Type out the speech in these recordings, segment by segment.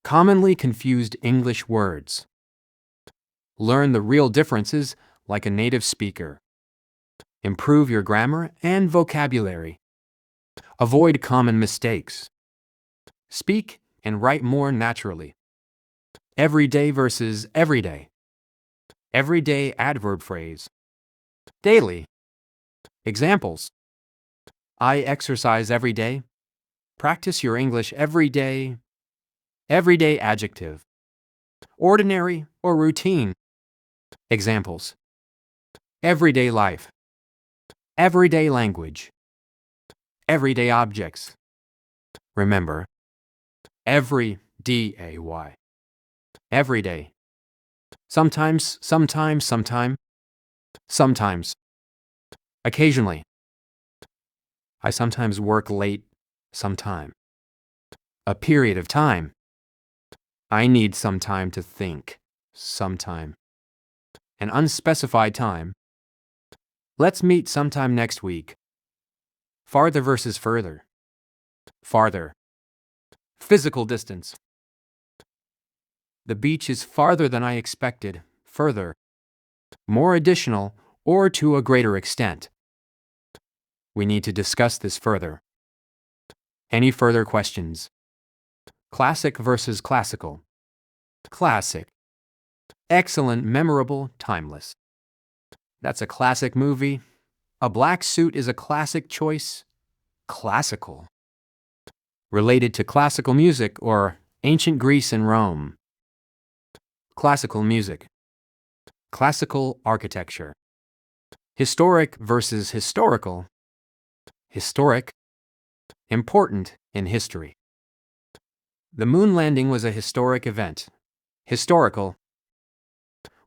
Commonly confused English words. Learn the real differences like a native speaker. Improve your grammar and vocabulary. Avoid common mistakes. Speak and write more naturally. Everyday versus everyday. Everyday adverb phrase. Daily. Examples. I exercise every day. Practice your English every day. Everyday adjective. Ordinary or routine. Examples. Everyday life. Everyday language. Everyday objects. Remember, every D-A-Y. Every day. Sometimes, sometime. Sometimes. Occasionally. I sometimes work late, sometime. A period of time. I need some time to think, sometime. An unspecified time. Let's meet sometime next week. Farther versus further. Farther. Physical distance. The beach is farther than I expected. Further. More additional or to a greater extent. We need to discuss this further. Any further questions? Classic versus classical. Classic. Excellent, memorable, timeless. That's a classic movie. A black suit is a classic choice. Classical. Related to classical music or ancient Greece and Rome. Classical music. Classical architecture. Historic versus historical. Historic. Important in history. The moon landing was a historic event. Historical.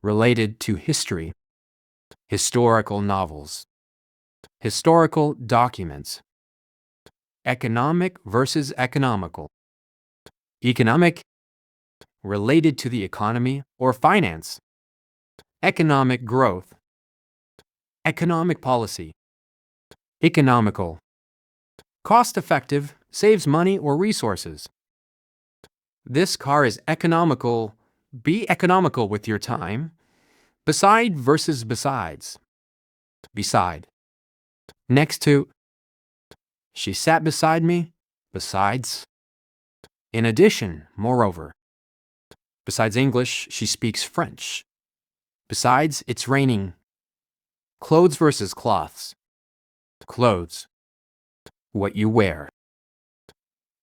Related to history. Historical novels. Historical documents. Economic versus economical. Economic. Related to the economy or finance. Economic growth. Economic policy. Economical. Cost-effective, saves money or resources. This car is economical. Be economical with your time. Beside versus besides. Beside. Next to. She sat beside me. Besides. In addition, moreover. Besides English, she speaks French. Besides, it's raining. Clothes versus cloths. Clothes. What you wear.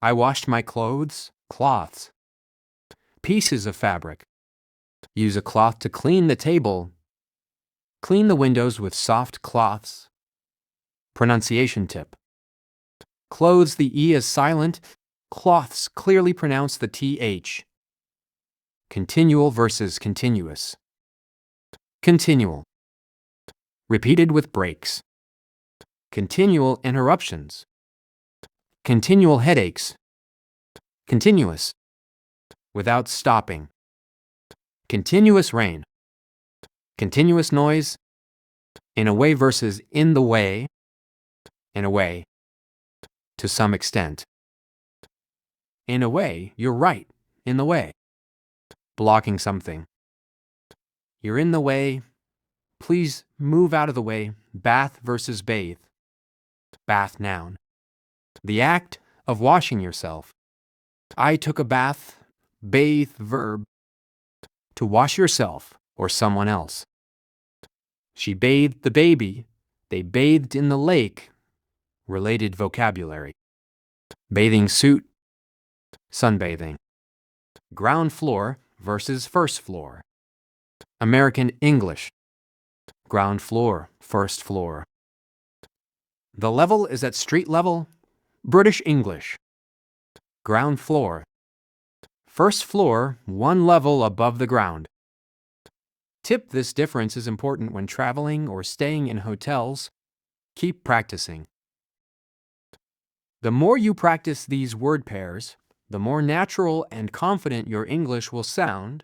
I washed my clothes. Cloths. Pieces of fabric. Use a cloth to clean the table. Clean the windows with soft cloths. Pronunciation tip. Clothes, the E is silent. Cloths clearly pronounce the TH. Continual versus continuous. Continual. Repeated with breaks. Continual interruptions. Continual headaches. Continuous. Without stopping. Continuous rain. Continuous noise. In a way versus in the way. In a way. To some extent. In a way, you're right. In the way. Blocking something. You're in the way. Please move out of the way. Bath versus bathe. Bath noun. The act of washing yourself. I took a bath. Bathe verb. To wash yourself or someone else. She bathed the baby. They bathed in the lake. Related vocabulary. Bathing suit. Sunbathing. Ground floor versus first floor. American English. Ground floor, first floor. The level is at street level. British English. Ground floor. First floor, one level above the ground. Tip: this difference is important when traveling or staying in hotels. Keep practicing. The more you practice these word pairs, the more natural and confident your English will sound